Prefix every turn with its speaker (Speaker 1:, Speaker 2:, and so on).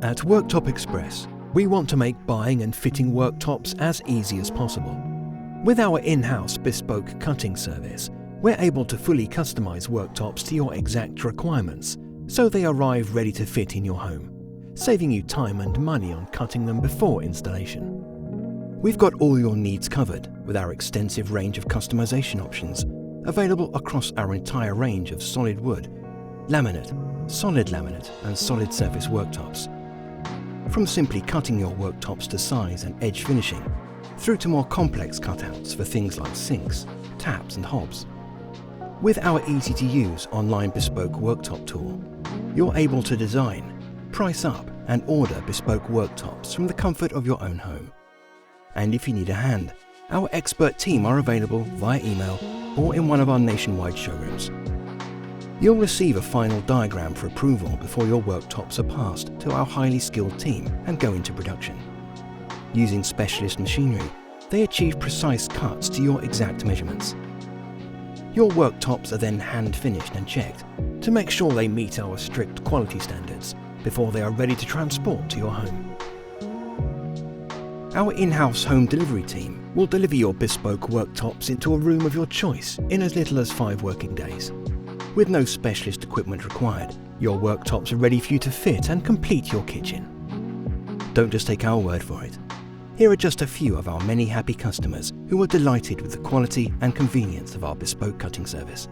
Speaker 1: At Worktop Express, we want to make buying and fitting worktops as easy as possible. With our in-house bespoke cutting service, we're able to fully customize worktops to your exact requirements, so they arrive ready to fit in your home, saving you time and money on cutting them before installation. We've got all your needs covered with our extensive range of customization options, available across our entire range of solid wood, laminate, solid laminate and solid surface worktops. From simply cutting your worktops to size and edge finishing, through to more complex cutouts for things like sinks, taps and hobs. With our easy-to-use online bespoke worktop tool, you're able to design, price up and order bespoke worktops from the comfort of your own home. And if you need a hand, our expert team are available via email or in one of our nationwide showrooms. You'll receive a final diagram for approval before your worktops are passed to our highly skilled team and go into production. Using specialist machinery, they achieve precise cuts to your exact measurements. Your worktops are then hand-finished and checked to make sure they meet our strict quality standards before they are ready to transport to your home. Our in-house home delivery team will deliver your bespoke worktops into a room of your choice in as little as 5 working days. With no specialist equipment required, your worktops are ready for you to fit and complete your kitchen. Don't just take our word for it. Here are just a few of our many happy customers who are delighted with the quality and convenience of our bespoke cutting service.